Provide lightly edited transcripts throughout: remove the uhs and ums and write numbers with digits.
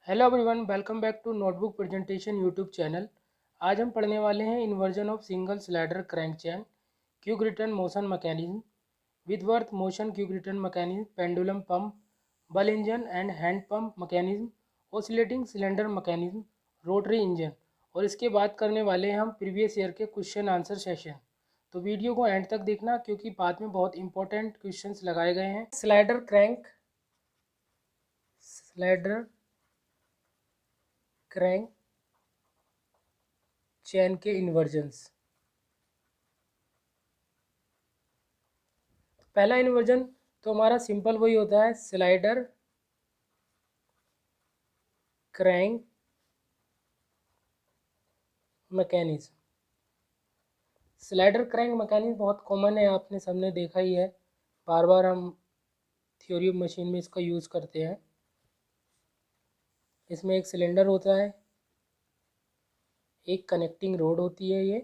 Hello everyone, welcome back to notebook presentation YouTube channel. आज हम पढ़ने वाले हैं inversion of single slider crank chain, quick return motion mechanism, Whitworth motion quick return mechanism, pendulum pump, bull engine and hand pump mechanism, oscillating cylinder mechanism, rotary engine. और इसके बाद करने वाले हैं हम प्रीवियस ईयर के क्वेश्चन आंसर सेशन। तो video को एंड तक देखना क्योंकि बाद में बहुत इंपॉर्टेंट क्वेश्चंस लगाए गए हैं। स्लाइडर क्रैंक चैन के इन्वर्जन्स। पहला इन्वर्जन तो हमारा सिंपल वही होता है, slider crank mechanism. Slider crank mechanism बहुत कॉमन है, आपने सबने देखा ही है, बार बार हम थ्योरी ऑफ मशीन में इसका यूज़ करते हैं। इसमें एक सिलेंडर होता है, एक कनेक्टिंग रोड होती है, ये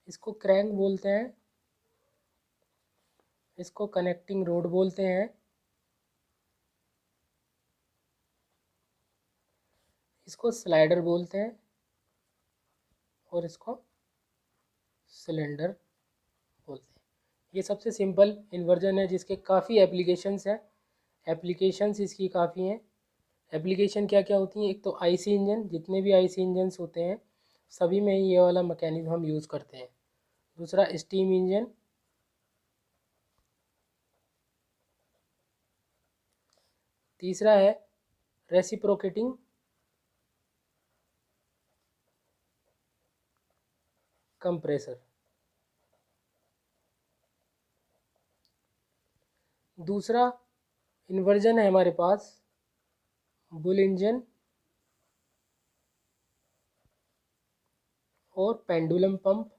इसको क्रैंक बोलते हैं, इसको कनेक्टिंग रोड बोलते हैं, इसको स्लाइडर बोलते हैं और इसको सिलेंडर बोलते हैं। ये सबसे सिंपल इन्वर्जन है जिसके काफ़ी एप्लीकेशंस हैं। एप्लीकेशंस इसकी काफ़ी हैं। एप्लीकेशन क्या क्या होती हैं? एक तो आईसी इंजन, जितने भी आईसी इंजन्स होते हैं सभी में ये वाला मैकेनिज्म हम यूज़ करते हैं। दूसरा स्टीम इंजन, तीसरा है रेसिप्रोकेटिंग कंप्रेसर। दूसरा इन्वर्जन है हमारे पास बुल इंजन और पेंडुलम पंप।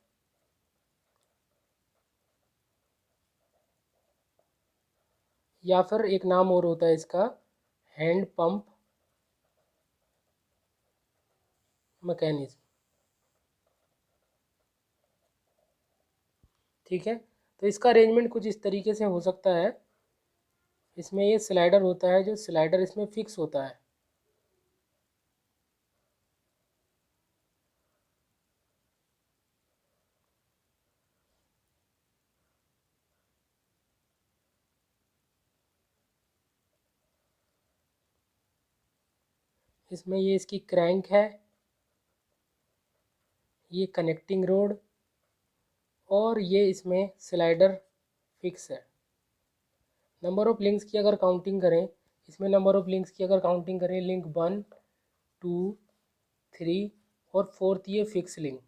या फिर एक नाम और होता है इसका, हैंड पंप मैकेनिज्म। ठीक है, तो इसका अरेंजमेंट कुछ इस तरीके से हो सकता है। इसमें ये स्लाइडर होता है, जो स्लाइडर इसमें फिक्स होता है। इसमें ये इसकी क्रैंक है, ये कनेक्टिंग रोड और ये इसमें स्लाइडर फिक्स है। नंबर ऑफ लिंक्स की अगर काउंटिंग करें, इसमें नंबर ऑफ लिंक्स की अगर काउंटिंग करें, लिंक 1, 2, 3 और 4th ये फिक्स लिंक,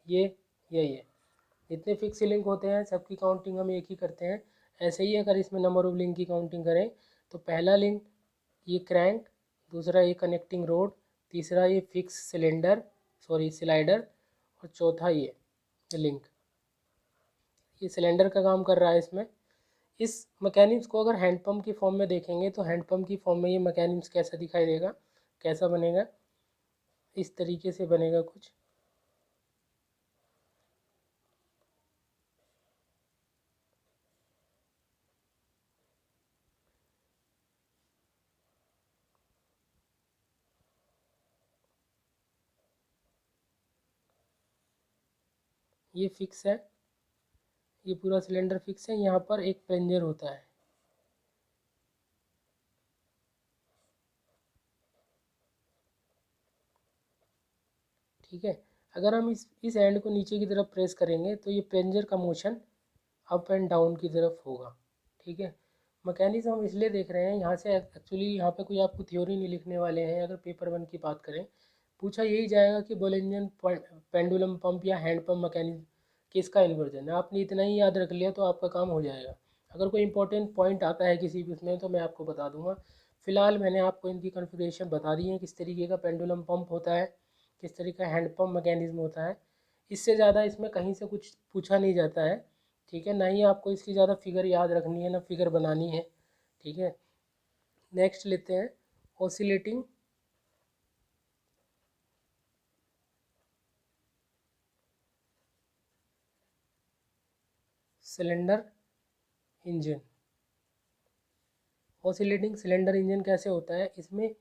ये यही है। जितने फिक्स लिंक होते हैं सबकी काउंटिंग हम एक ही करते हैं। ऐसे ही अगर इसमें नंबर ऑफ लिंक की काउंटिंग करें तो पहला लिंक ये क्रैंक, दूसरा ये कनेक्टिंग रोड, तीसरा ये फिक्स स्लाइडर और चौथा ये लिंक। ये सिलेंडर का काम कर रहा है इसमें। इस मैकेनिज्म को अगर हैंडपम्प की फॉर्म में देखेंगे तो हैंडपम्प की फॉर्म में ये मैकेनिज्म कैसा दिखाई देगा, कैसा बनेगा, इस तरीके से बनेगा कुछ। ये फिक्स है, ये पूरा सिलेंडर फिक्स है, यहाँ पर एक प्लंजर होता है। ठीक है, अगर हम इस एंड को नीचे की तरफ प्रेस करेंगे तो ये प्लंजर का मोशन अप एंड डाउन की तरफ होगा। ठीक है, मैकेनिज्म हम इसलिए देख रहे हैं, यहाँ से एक्चुअली यहाँ पे कोई आपको थ्योरी नहीं लिखने वाले हैं। अगर पेपर 1 की बात करें, पूछा यही जाएगा कि बल इंजन, पेंडुलम पंप या हैंड पंप मैकेनिज्म किसका इन्वर्जन है। आपने इतना ही याद रख लिया तो आपका काम हो जाएगा। अगर कोई इंपॉर्टेंट पॉइंट आता है किसी भी उसमें तो मैं आपको बता दूंगा। फिलहाल मैंने आपको इनकी कॉन्फ़िगरेशन बता दी है, किस तरीके का पेंडुलम पंप होता है, किस तरीके का हैंड पंप मैकेनिज्म होता है। इससे ज़्यादा इसमें कहीं से कुछ पूछा नहीं जाता है। ठीक है, ना ही आपको इसकी ज़्यादा फिगर याद रखनी है, ना फिगर बनानी है। ठीक है, नेक्स्ट लेते हैं oscillating cylinder engine. Oscillating cylinder engine कैसे होता है, इसमें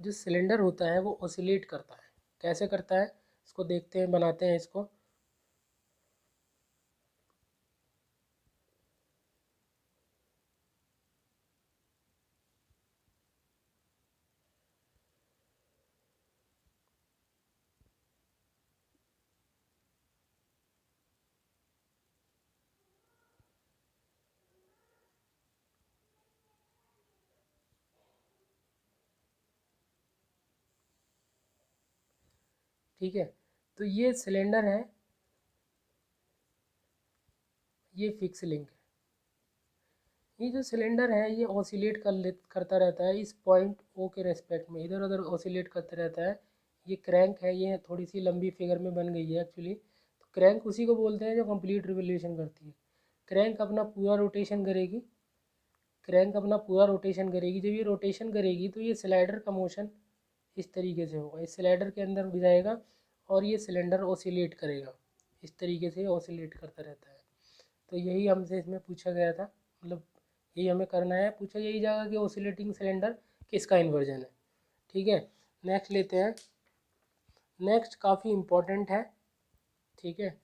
जो सिलेंडर होता है वो ऑसिलेट करता है। कैसे करता है इसको देखते हैं, बनाते हैं इसको। ठीक है, तो ये सिलेंडर है, ये फिक्स लिंक है। ये जो सिलेंडर है ये ऑसिलेट करता रहता है इस पॉइंट ओ के रेस्पेक्ट में, इधर उधर ऑसिलेट करता रहता है। ये क्रैंक है, ये थोड़ी सी लंबी फिगर में बन गई है एक्चुअली। तो क्रैंक उसी को बोलते हैं जो कंप्लीट रिवोल्यूशन करती है। क्रैंक अपना पूरा रोटेशन करेगी, क्रैंक अपना पूरा रोटेशन करेगी। जब ये रोटेशन करेगी तो ये स्लाइडर का मोशन इस तरीके से होगा, इस स्लाइडर के अंदर भी जाएगा और ये सिलेंडर ऑसिलेट करेगा, इस तरीके से ऑसिलेट करता रहता है। तो यही हमसे इसमें पूछा गया था, मतलब यही हमें करना है, पूछा यही जाएगा कि ऑसिलेटिंग सिलेंडर किसका इन्वर्जन है। ठीक है, नेक्स्ट लेते हैं। नेक्स्ट काफ़ी इम्पोर्टेंट है, ठीक है,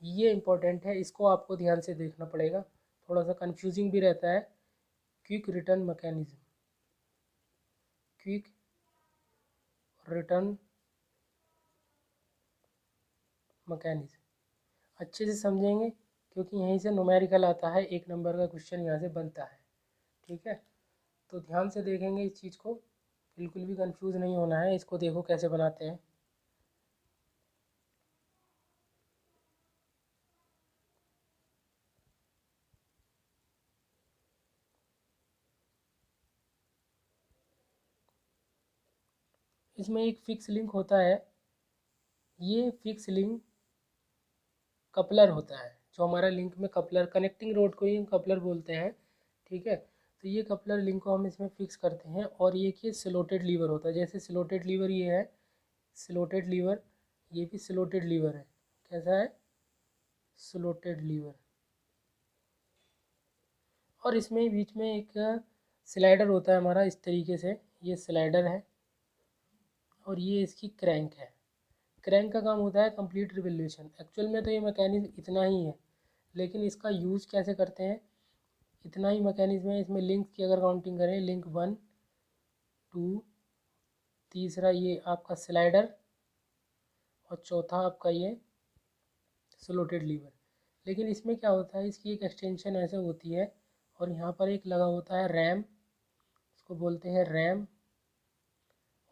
ये इम्पोर्टेंट है, इसको आपको ध्यान से देखना पड़ेगा, थोड़ा सा कंफ्यूजिंग भी रहता है। Quick return mechanism, quick return mechanism अच्छे से समझेंगे क्योंकि यहीं से न्यूमेरिकल आता है, 1 नंबर का क्वेश्चन यहाँ से बनता है। ठीक है, तो ध्यान से देखेंगे इस चीज़ को, बिल्कुल भी कंफ्यूज नहीं होना है। इसको देखो कैसे बनाते हैं। इसमें एक फिक्स लिंक होता है, ये फिक्स लिंक कपलर होता है, जो हमारा लिंक में कपलर, कनेक्टिंग रोड को ही हम कपलर बोलते हैं। ठीक है, तो ये कपलर लिंक को हम इसमें फिक्स करते हैं। और ये कि स्लोटेड लीवर होता है, जैसे स्लोटेड लीवर ये है, स्लोटेड लीवर, ये भी स्लोटेड लीवर है। कैसा है, स्लोटेड लीवर। और इसमें बीच में एक स्लाइडर होता है हमारा, इस तरीके से ये स्लाइडर है और ये इसकी क्रैंक है। क्रैंक का काम होता है कंप्लीट रिवोल्यूशन। एक्चुअल में तो ये मैकेनिज्म इतना ही है, लेकिन इसका यूज़ कैसे करते हैं, इतना ही मैकेनिज्म है। इसमें लिंक की अगर काउंटिंग करें, लिंक 1 2, तीसरा ये आपका स्लाइडर और चौथा आपका ये स्लोटेड लीवर। लेकिन इसमें क्या होता है, इसकी एक एक्सटेंशन ऐसे होती है और यहाँ पर एक लगा होता है रैम, इसको बोलते हैं रैम,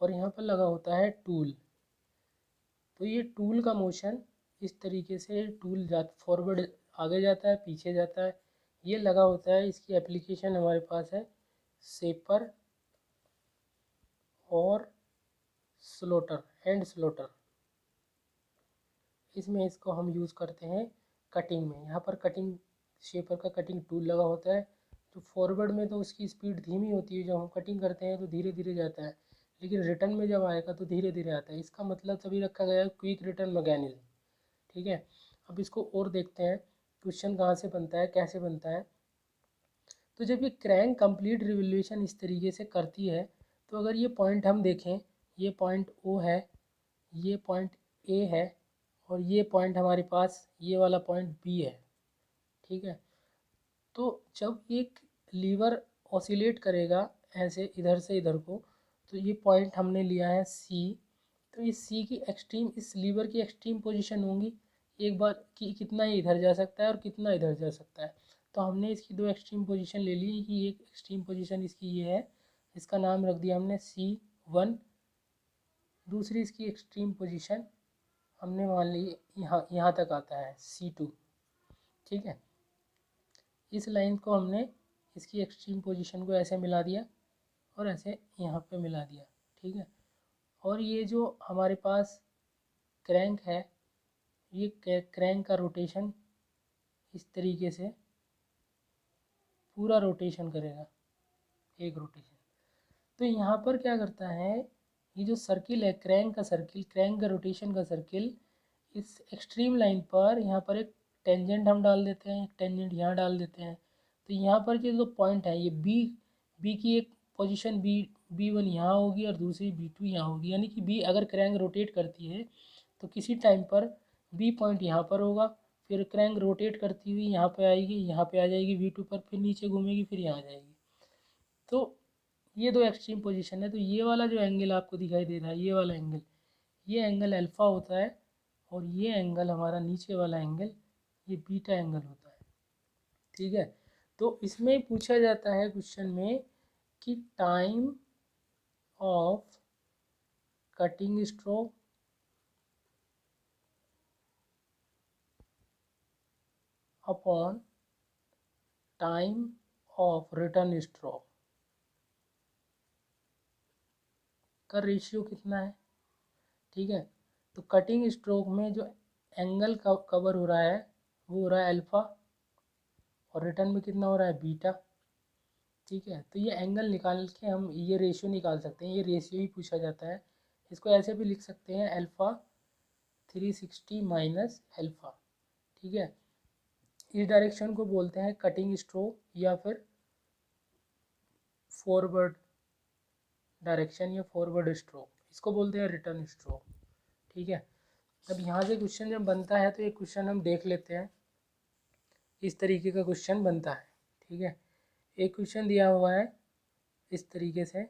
और यहाँ पर लगा होता है टूल। तो ये टूल का मोशन इस तरीके से, टूल जा फॉरवर्ड आगे जाता है, पीछे जाता है, ये लगा होता है। इसकी एप्लीकेशन हमारे पास है सेपर और स्लोटर, हैंड स्लोटर। इसमें इसको हम यूज़ करते हैं कटिंग में। यहाँ पर कटिंग, शेपर का कटिंग टूल लगा होता है। तो फॉरवर्ड में तो उसकी स्पीड धीमी होती है, जब हम कटिंग करते हैं तो धीरे धीरे जाता है, लेकिन रिटर्न में जब आएगा तो धीरे धीरे आता है। इसका मतलब तभी रखा गया है क्विक रिटर्न मैकेनिज्म। ठीक है, अब इसको और देखते हैं क्वेश्चन कहाँ से बनता है, कैसे बनता है। तो जब ये क्रैंक कंप्लीट रिवोल्यूशन इस तरीके से करती है, तो अगर ये पॉइंट हम देखें, ये पॉइंट ओ है, ये पॉइंट ए है, और ये पॉइंट हमारे पास ये वाला पॉइंट बी है। ठीक है, तो जब एक लीवर ऑसिलेट करेगा ऐसे इधर से इधर को, तो ये पॉइंट हमने लिया है सी। तो इस सी की एक्सट्रीम, इस लीवर की एक्सट्रीम पोजीशन होंगी एक बार कि कितना ये इधर जा सकता है और कितना इधर जा सकता है। तो हमने इसकी दो एक्सट्रीम पोजीशन ले ली कि एक एक्सट्रीम पोजीशन इसकी ये है, इसका नाम रख दिया हमने C1। दूसरी इसकी एक्सट्रीम पोजीशन हमने मान ली यहाँ, यहाँ तक आता है C2। ठीक है, इस लाइन को हमने इसकी एक्सट्रीम पोजीशन को ऐसे मिला दिया और ऐसे यहाँ पे मिला दिया। ठीक है, और ये जो हमारे पास क्रैंक है, ये क्रैंक का रोटेशन इस तरीके से पूरा रोटेशन करेगा, एक रोटेशन। तो यहाँ पर क्या करता है, ये जो सर्किल है क्रैंक का सर्किल, क्रैंक का रोटेशन का सर्किल, इस एक्सट्रीम लाइन पर यहाँ पर एक टेंजेंट हम डाल देते हैं, एक टेंजेंट यहाँ डाल देते हैं। तो यहाँ पर जो पॉइंट है ये बी, बी की एक पोजीशन बी वन यहाँ होगी और दूसरी बी2 यहाँ होगी, यानी कि बी अगर क्रैंक रोटेट करती है तो किसी टाइम पर बी पॉइंट यहाँ पर होगा, फिर क्रैंक रोटेट करती हुई यहाँ पे आएगी, यहाँ पे आ जाएगी बी2 पर, फिर नीचे घूमेगी, फिर यहाँ आ जाएगी। तो ये दो एक्सट्रीम पोजीशन है। तो ये वाला जो एंगल आपको दिखाई दे रहा है, ये वाला एंगल, ये एंगल अल्फ़ा होता है, और ये एंगल हमारा नीचे वाला एंगल ये बीटा एंगल होता है। ठीक है, तो इसमें पूछा जाता है क्वेश्चन में कि time of cutting stroke upon time of return stroke का रेशियो कितना है। ठीक है, तो कटिंग स्ट्रोक में जो एंगल कवर हो रहा है वो हो रहा है अल्फ़ा, और रिटर्न में कितना हो रहा है बीटा। ठीक है, तो ये एंगल निकाल के हम ये रेशियो निकाल सकते हैं, ये रेशियो ही पूछा जाता है। इसको ऐसे भी लिख सकते हैं अल्फ़ा 360 माइनस अल्फ़ा। ठीक है, इस डायरेक्शन को बोलते हैं कटिंग स्ट्रोक या फिर फॉरवर्ड डायरेक्शन या फॉरवर्ड स्ट्रोक, इसको बोलते हैं रिटर्न स्ट्रोक। ठीक है, अब यहाँ से क्वेश्चन जब बनता है तो एक क्वेश्चन हम देख लेते हैं, इस तरीके का क्वेश्चन बनता है। ठीक है, एक क्वेश्चन दिया हुआ है इस तरीके से,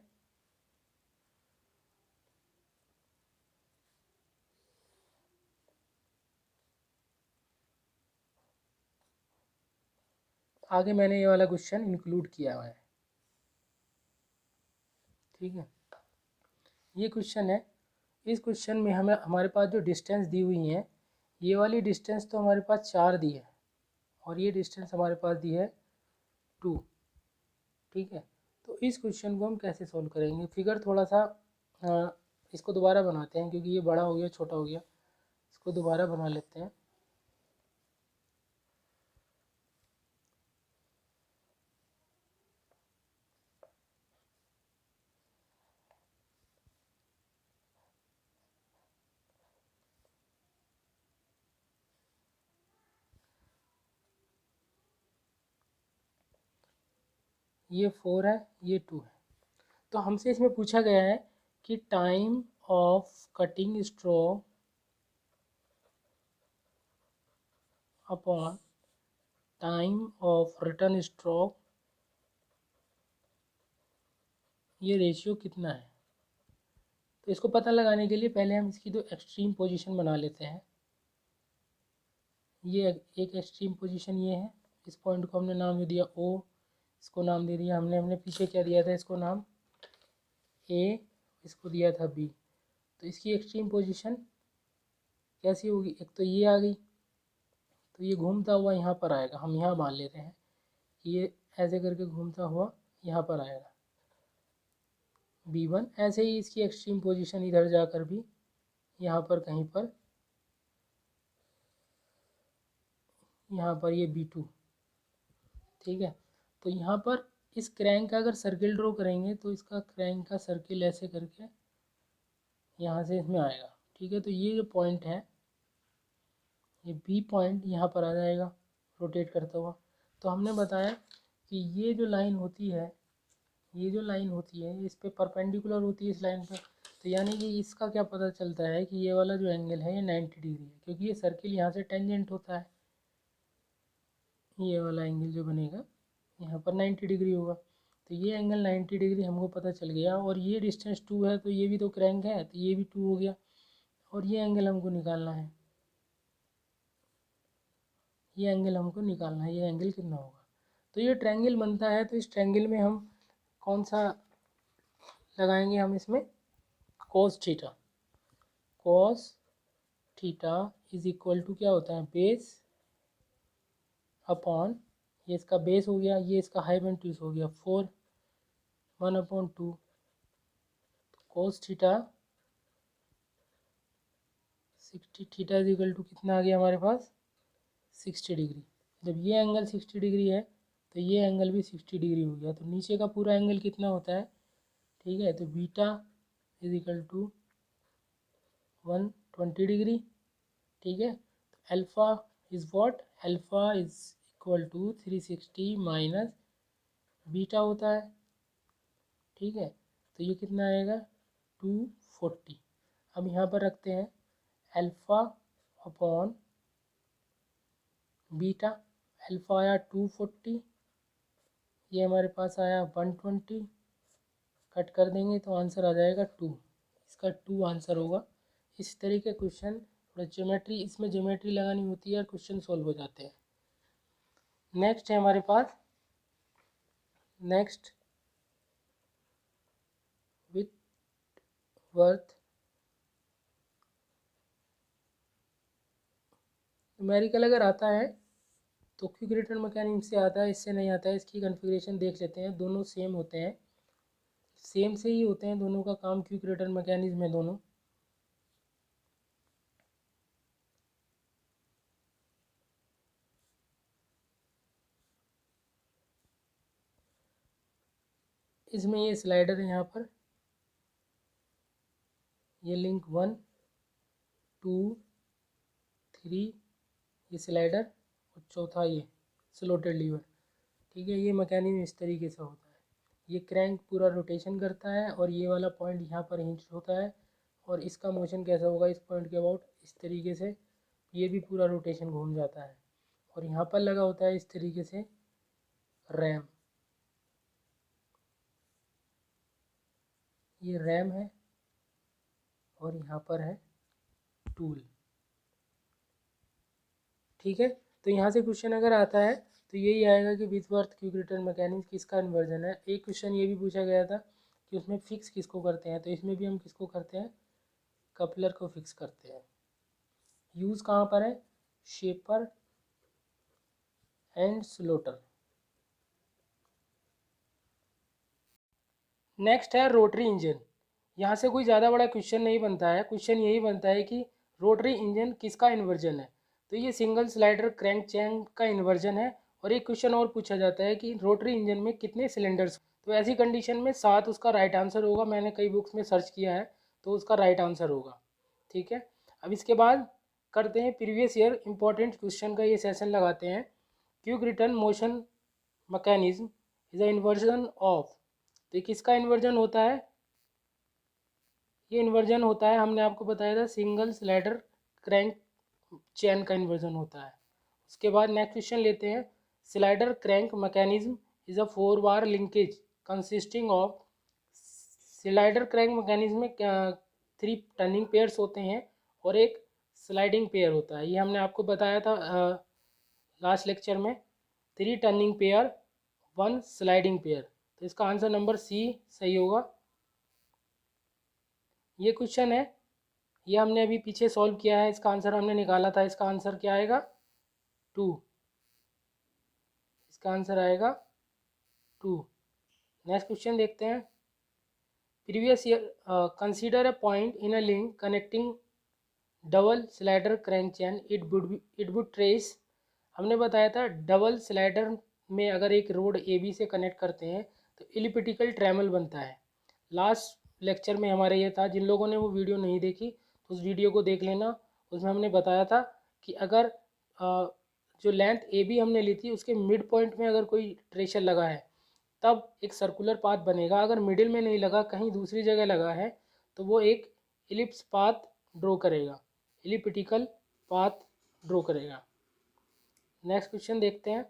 आगे मैंने ये वाला क्वेश्चन इंक्लूड किया हुआ है। ठीक है, ये क्वेश्चन है, इस क्वेश्चन में हमें हमारे पास जो डिस्टेंस दी हुई है, ये वाली डिस्टेंस तो हमारे पास 4 दी है, और ये डिस्टेंस हमारे पास दी है 2। ठीक है, तो इस क्वेश्चन को हम कैसे सॉल्व करेंगे, फिगर थोड़ा सा इसको दोबारा बनाते हैं, क्योंकि ये बड़ा हो गया छोटा हो गया, इसको दोबारा बना लेते हैं। ये 4 है, ये 2 है। तो हमसे इसमें पूछा गया है कि time of cutting stroke upon time of return stroke, ये रेशियो कितना है। तो इसको पता लगाने के लिए पहले हम इसकी दो एक्सट्रीम पोजीशन बना लेते हैं। ये एक एक्सट्रीम पोजीशन ये है, इस पॉइंट को हमने नाम दे दिया ओ, इसको नाम दे दिया हमने पीछे क्या दिया था, इसको नाम ए, इसको दिया था बी। तो इसकी एक्सट्रीम पोजीशन कैसी होगी, एक तो ये आ गई, तो ये घूमता हुआ यहाँ पर आएगा, हम यहाँ मान लेते हैं कि ये ऐसे करके घूमता हुआ यहाँ पर आएगा B1। ऐसे ही इसकी एक्सट्रीम पोजीशन इधर जाकर भी यहाँ पर कहीं पर, यहाँ पर ये B2। ठीक है, तो यहाँ पर इस क्रैंक का अगर सर्किल ड्रॉ करेंगे तो इसका क्रैंक का सर्किल ऐसे करके यहाँ से इसमें आएगा। ठीक है, तो ये जो पॉइंट है, ये बी पॉइंट यहाँ पर आ जाएगा रोटेट करता हुआ। तो हमने बताया कि ये जो लाइन होती है, ये जो लाइन होती है इस पे परपेंडिकुलर होती है इस लाइन पे। तो यानी कि इसका क्या पता चलता है कि ये वाला जो एंगल है ये 90 डिग्री है, क्योंकि ये सर्किल यहाँ से टेंजेंट होता है। ये वाला एंगल जो बनेगा यहाँ पर 90 डिग्री होगा, तो ये एंगल 90 डिग्री हमको पता चल गया। और ये डिस्टेंस 2 है, तो ये भी तो क्रैंक है, तो ये भी 2 हो गया। और ये एंगल हमको निकालना है, ये एंगल हमको निकालना है, ये एंगल कितना होगा। तो ये ट्रायंगल बनता है, तो इस ट्रायंगल में हम कौन सा लगाएंगे, हम इसमें cos theta. cos theta is equal to क्या होता है, बेस अपॉन, ये इसका बेस हो गया, ये इसका हाइपोटेन्यूज हो गया 4, 1/2। cos theta 60, theta is equal to कितना आ गया हमारे पास 60 डिग्री। जब ये एंगल 60 डिग्री है तो ये एंगल भी 60 डिग्री हो गया, तो नीचे का पूरा एंगल कितना होता है। ठीक है, तो beta is equal to 120 degree. ठीक है, तो alpha is what, alpha is equal to 360 minus beta होता है ठीक है, तो ये कितना आएगा 240। अब यहाँ पर रखते हैं अल्फ़ा अपॉन बीटा। अल्फ़ा आया 240, ये हमारे पास आया 120, कट कर देंगे तो आंसर आ जाएगा 2। इसका 2 आंसर होगा। इस तरह के क्वेश्चन थोड़ा ज्योमेट्री, इसमें ज्योमेट्री लगानी होती है और क्वेश्चन सॉल्व हो जाते हैं। नेक्स्ट है हमारे पास नेक्स्ट वर्थ न्यूमेरिकल अगर आता है तो क्विक रिटर्न मैकेनिज्म से आता है, इससे नहीं आता है। इसकी कॉन्फ़िगरेशन देख लेते हैं, दोनों सेम होते हैं, सेम से ही होते हैं दोनों का काम, क्विक रिटर्न मैकेनिज्म है दोनों। इसमें ये स्लाइडर है, यहाँ पर ये लिंक 1 2 3, ये स्लाइडर और चौथा ये स्लोटेड लीवर। ठीक है, ये मैकेनिज्म इस तरीके से होता है। ये क्रैंक पूरा रोटेशन करता है और ये वाला पॉइंट यहाँ पर हिंज होता है, और इसका मोशन कैसा होगा इस पॉइंट के अबाउट, इस तरीके से ये भी पूरा रोटेशन घूम जाता है। और यहाँ पर लगा होता है इस तरीके से रैम, ये रैम है और यहाँ पर है टूल। ठीक है, तो यहाँ से क्वेश्चन अगर आता है तो यही आएगा कि विथवर्थ क्विक रिटर्न मैकेनिज्म किसका इन्वर्जन है। एक क्वेश्चन ये भी पूछा गया था कि उसमें फिक्स किसको करते हैं, तो इसमें भी हम किसको करते हैं, कपलर को फिक्स करते हैं। यूज़ कहाँ पर है, शेपर एंड स्लोटर। नेक्स्ट है रोटरी इंजन। यहाँ से कोई ज़्यादा बड़ा क्वेश्चन नहीं बनता है, क्वेश्चन यही बनता है कि रोटरी इंजन किसका इन्वर्जन है। तो ये सिंगल स्लाइडर क्रैंक चैन का इन्वर्जन है। और एक क्वेश्चन और पूछा जाता है कि रोटरी इंजन में कितने सिलेंडर्स, तो ऐसी कंडीशन में 7 उसका राइट आंसर होगा। मैंने कई बुक्स में सर्च किया है तो उसका राइट आंसर होगा। ठीक है, अब इसके बाद करते हैं प्रीवियस ईयर इंपॉर्टेंट क्वेश्चन का ये सेशन लगाते हैं। Quick return motion mechanism is a inversion of, तो ये किसका इन्वर्जन होता है, ये इन्वर्जन होता है, हमने आपको बताया था सिंगल स्लाइडर क्रैंक चैन का इन्वर्जन होता है। उसके बाद नेक्स्ट क्वेश्चन लेते हैं। Slider crank mechanism is a 4 bar linkage consisting of, slider crank mechanism में 3 टर्निंग पेयर्स होते हैं और एक स्लाइडिंग पेयर होता है। ये हमने आपको बताया था लास्ट लेक्चर में, 3 टर्निंग पेयर 1 स्लाइडिंग पेयर। तो इसका आंसर नंबर सी सही होगा। ये क्वेश्चन है, ये हमने अभी पीछे सॉल्व किया है, इसका आंसर हमने निकाला था। इसका आंसर क्या आएगा 2, इसका आंसर आएगा 2। नेक्स्ट क्वेश्चन देखते हैं। Previous year consider a point in a link connecting double slider crank chain, it would trace. हमने बताया था डबल स्लाइडर में अगर एक रोड ए बी से कनेक्ट करते हैं तो इलिप्टिकल ट्रैमल बनता है। लास्ट लेक्चर में हमारे ये था, जिन लोगों ने वो वीडियो नहीं देखी तो उस वीडियो को देख लेना। उसमें हमने बताया था कि अगर जो लेंथ ए बी हमने ली थी उसके मिड पॉइंट में अगर कोई ट्रेशर लगा है तब एक सर्कुलर पाथ बनेगा। अगर मिडिल में नहीं लगा, कहीं दूसरी जगह लगा है, तो वो एक इलिप्स पाथ ड्रॉ करेगा, इलिप्टिकल पाथ ड्रॉ करेगा। नेक्स्ट क्वेश्चन देखते हैं।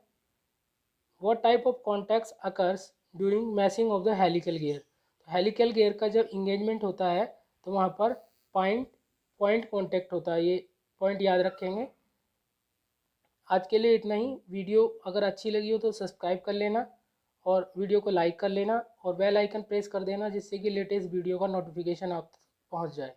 What type of contacts occurs during mashing of the helical gear. तो हेलिकल गियर का जब इंगेजमेंट होता है तो वहाँ पर पॉइंट कॉन्टैक्ट होता है, ये पॉइंट याद रखेंगे। आज के लिए इतना ही। वीडियो अगर अच्छी लगी हो तो सब्सक्राइब कर लेना और वीडियो को लाइक कर लेना और बेल आइकन प्रेस कर देना, जिससे कि लेटेस्ट वीडियो का नोटिफिकेशन आप तक पहुँच जाए।